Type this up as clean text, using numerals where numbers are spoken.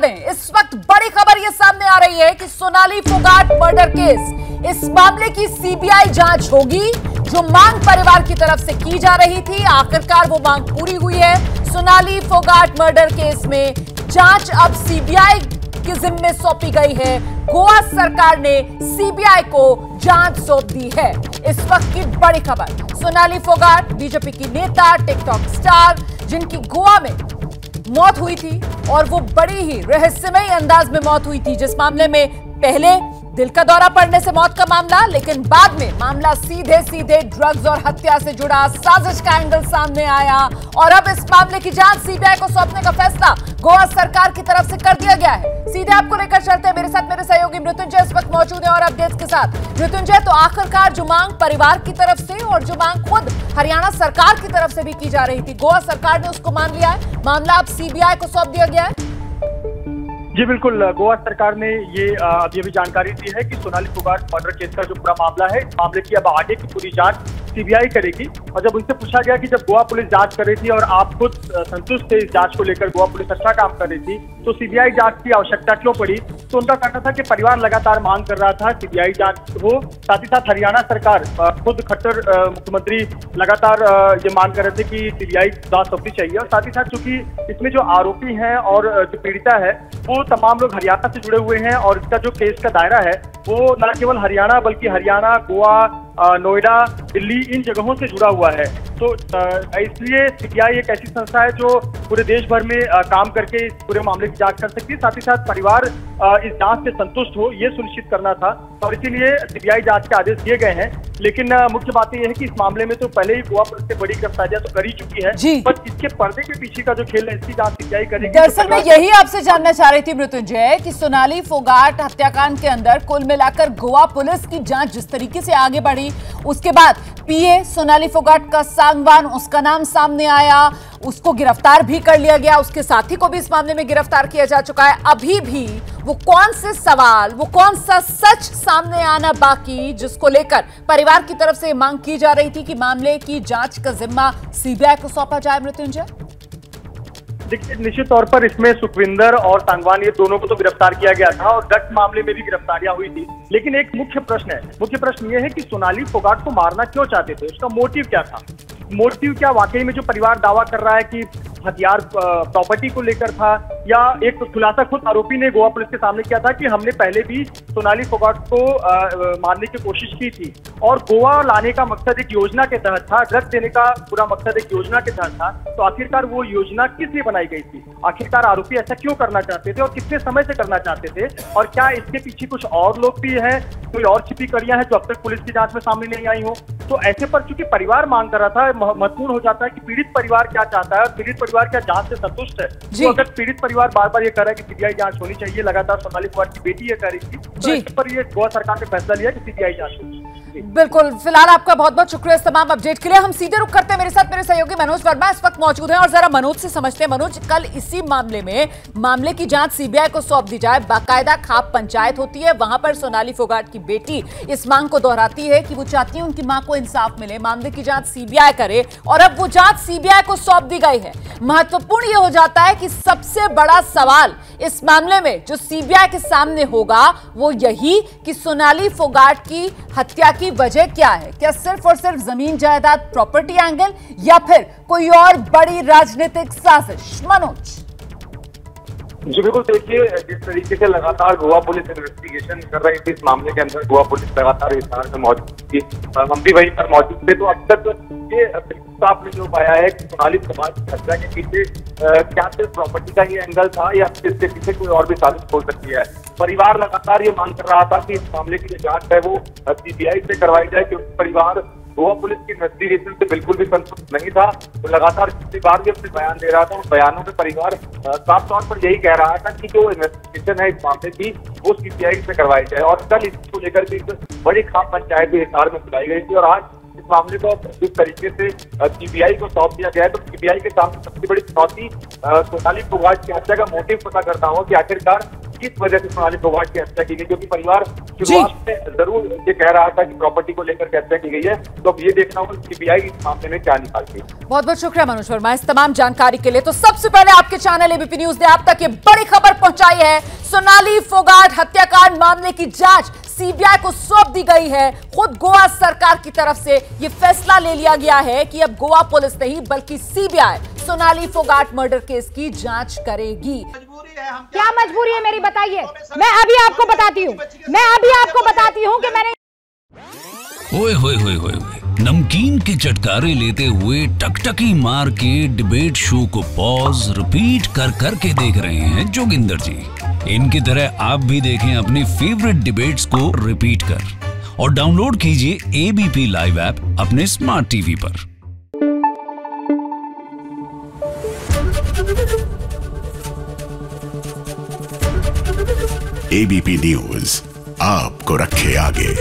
दें, इस वक्त बड़ी खबर यह सामने आ रही है कि सोनाली फोगाट मर्डर केस, इस मामले की सीबीआई जांच होगी। जो मांग परिवार की तरफ से की जा रही थी, आखिरकार वो मांग पूरी हुई है। सोनाली फोगाट मर्डर केस में जांच अब सीबीआई के जिम्मे सौंपी गई है। गोवा सरकार ने सीबीआई को जांच सौंप दी है। इस वक्त की बड़ी खबर, सोनाली फोगाट बीजेपी की नेता, टिकटॉक स्टार, जिनकी गोवा में मौत हुई थी और वो बड़ी ही रहस्यमयी अंदाज में मौत हुई थी, जिस मामले में पहले दिल का दौरा पड़ने से मौत का मामला, लेकिन बाद में मामला सीधे सीधे ड्रग्स और हत्या से जुड़ा, साजिश का एंगल सामने आया और अब इस मामले की जांच सीबीआई को सौंपने का फैसला गोवा सरकार की तरफ से कर दिया गया है। सीधे आपको लेकर चलते हैं, मेरे साथ मेरे सहयोगी मृत्युंजय इस वक्त मौजूद है और अपडेट्स के साथ। मृत्युंजय, तो आखिरकार जो मांग परिवार की तरफ से और जो मांग खुद हरियाणा सरकार की तरफ से भी की जा रही थी, गोवा सरकार ने उसको मान लिया है, मामला अब सीबीआई को सौंप दिया गया है। जी बिल्कुल, गोवा सरकार ने ये भी जानकारी दी है कि सोनाली फोगाट मर्डर केस का जो पूरा मामला है, इस मामले की अब आगे की पूरी जांच सीबीआई करेगी। और जब उनसे पूछा गया कि जब गोवा पुलिस जांच कर रही थी और आप खुद संतुष्ट थे इस जांच को लेकर, गोवा पुलिस अच्छा काम कर रही थी, तो सीबीआई जांच की आवश्यकता क्यों पड़ी, तो उनका कहना था कि परिवार लगातार मांग कर रहा था सीबीआई जांच हो। साथ ही साथ हरियाणा सरकार, खुद खट्टर मुख्यमंत्री लगातार ये मांग कर रहे थे कि सीबीआई जांच होनी चाहिए। और साथ ही साथ चूंकि इसमें जो आरोपी हैं और जो पीड़िता है वो तमाम लोग हरियाणा से जुड़े हुए हैं और इसका जो केस का दायरा है वो न केवल हरियाणा बल्कि हरियाणा, गोवा, नोएडा, दिल्ली, इन जगहों से जुड़ा हुआ है। तो इसलिए सीबीआई एक ऐसी संस्था है जो पूरे देश भर में काम करके इस पूरे मामले की जांच कर सकती है। साथ ही साथ परिवार इस जांच से संतुष्ट हो, ये सुनिश्चित करना था और इसीलिए सीबीआई जांच के आदेश दिए गए हैं। लेकिन मुख्य बात यह है कि इस मामले में तो पहले ही गोवा पुलिस से बड़ी गिरफ्तारियां तो कर ही चुकी है, बस इसके पर्दे के पीछे का जो खेल है इसकी जांच सीबीआई करेगी। दरअसल मैं यही आपसे जानना चाह रही थी मृत्युंजय कि सोनाली फोगाट हत्याकांड के अंदर कुल मिलाकर गोवा पुलिस की जांच जिस तरीके से आगे बढ़ी, उसके बाद पीए सोनाली फोगाट का सांगवान, उसका नाम सामने आया, उसको गिरफ्तार भी कर लिया गया, उसके साथी को भी इस मामले में गिरफ्तार किया जा चुका है। अभी भी वो कौन से सवाल, वो कौन सा सच सामने आना बाकी, जिसको लेकर परिवार की तरफ से मांग की जा रही थी कि मामले की जांच का जिम्मा सीबीआई को सौंपा जाए। मृत्युंजय, देखिए, निश्चित तौर पर इसमें सुखविंदर और सांगवान, ये दोनों को तो गिरफ्तार किया गया था और ड्रग्स मामले में भी गिरफ्तारियां हुई थी। लेकिन एक मुख्य प्रश्न ये है कि सोनाली फोगाट को मारना क्यों चाहते थे, उसका मोटिव क्या था। मोटिव क्या वाकई में जो परिवार दावा कर रहा है कि हथियार प्रॉपर्टी को लेकर था, या एक खुलासा खुद आरोपी ने गोवा पुलिस के सामने किया था कि हमने पहले भी सोनाली फोगाट को मारने की कोशिश की थी और गोवा लाने का मकसद एक योजना के तहत था, ड्रग्स देने का पूरा मकसद एक योजना के तहत था। तो आखिरकार वो योजना किस लिए बनाई गई थी, आखिरकार आरोपी ऐसा क्यों करना चाहते थे और कितने समय से करना चाहते थे, और क्या इसके पीछे कुछ और लोग भी हैं, कोई और छिपी कड़ियां हैं जो अब तक पुलिस की जांच में सामने नहीं आई हो। तो ऐसे पर चूंकि परिवार मांग कर रहा था, महत्वपूर्ण हो जाता है कि पीड़ित परिवार क्या चाहता है और पीड़ित परिवार क्या जांच से संतुष्ट है। तो अगर पीड़ित परिवार बार बार ये कह रहा है कि सीबीआई जांच होनी चाहिए, लगातार सोनाली फोगाट की बेटी ये कह रही थी, तो इस पर ये गोवा सरकार ने फैसला लिया कि सीबीआई जांच होगी। बिल्कुल, फिलहाल आपका बहुत बहुत शुक्रिया इस तमाम अपडेट के लिए। हम सीधे रुक करते हैं, मेरे साथ मेरे सहयोगी मनोज वर्मा इस वक्त मौजूद हैं और जरा मनोज से समझते हैं। मनोज, कल इसी मामले की जांच सीबीआई को सौंप दी जाए, बाकायदा खाप पंचायत होती है, वहां पर सोनाली फोगाट की बेटी इस मांग को दोहराती है कि वो चाहती है उनकी मां को इंसाफ मिले, मामले की जांच सीबीआई करे और अब वो जांच सीबीआई को सौंप दी गई है। महत्वपूर्ण यह हो जाता है कि सबसे बड़ा सवाल इस मामले में जो सीबीआई के सामने होगा वो यही कि सोनाली फोगाट की हत्या की वजह क्या है। क्या सिर्फ और सिर्फ जमीन जायदाद प्रॉपर्टी एंगल या फिर कोई और बड़ी राजनीतिक साजिश? मनोज जी बिल्कुल, देखिए, जिस तरीके से लगातार गोवा पुलिस इन्वेस्टिगेशन कर रही थी इस मामले के अंदर, गोवा पुलिस लगातार हिसार में मौजूद थी, हम भी वहीं पर मौजूद थे, तो अब तक ये साफ नहीं हो पाया है कि सोनाली फोगाट की हत्या के पीछे क्या सिर्फ प्रॉपर्टी का ही एंगल था या इसके पीछे कोई और भी साजिश हो सकती है। परिवार लगातार ये मांग कर रहा था कि इस मामले की जो जांच है वो सीबीआई से करवाई जाए, क्योंकि परिवार गोवा पुलिस की इन्वेस्टिगेशन से बिल्कुल भी संतुष्ट नहीं था। तो लगातार जितनी बार भी अपने बयान दे रहा था, उन बयानों में परिवार साफ तौर पर यही कह रहा था कि जो इन्वेस्टिगेशन है इस मामले की वो सीबीआई से करवाई जाए। और कल इसको लेकर भी एक बड़ी खाप पंचायत भी हिसार में बुलाई गई थी और आज इस मामले को जिस तरीके से सीबीआई को सौंप दिया गया है, तो सीबीआई के सामने सबसे बड़ी चुनौती सोनाली फोगाट की हत्या का मोटिव पता करता हूँ कि आखिरकार किस वजह से सोनाली फोगाट की हत्या की गई, क्योंकि परिवार शुरुआत में जरूर ये कह रहा था कि प्रॉपर्टी को लेकर हत्या की गई है। तो अब ये देखना होगा सीबीआई इस मामले में क्या निकालती है। बहुत बहुत शुक्रिया मनोज वर्मा इस तमाम जानकारी के लिए। तो सबसे पहले आपके चैनल एबीपी न्यूज ने आप तक ये बड़ी खबर पहुंचाई है, सोनाली फोगाट हत्याकांड मामले की जांच सीबीआई को सौंप दी गई है। खुद गोवा सरकार की तरफ से यह फैसला ले लिया गया है कि अब गोवा पुलिस नहीं बल्कि CBI Sonali Phogat murder case की जांच करेगी। क्या मजबूरी है मेरी, बताइए। मैं अभी आपको बताती हूँ कि मैंने ओए होए होए होए नमकीन के चटकारे लेते हुए टकटकी मार के डिबेट शो को पॉज रिपीट कर करके देख रहे हैं जोगिंदर जी। इनकी तरह आप भी देखें अपनी फेवरेट डिबेट्स को रिपीट कर और डाउनलोड कीजिए एबीपी लाइव ऐप अपने स्मार्ट टीवी पर। एबीपी न्यूज आपको रखे आगे।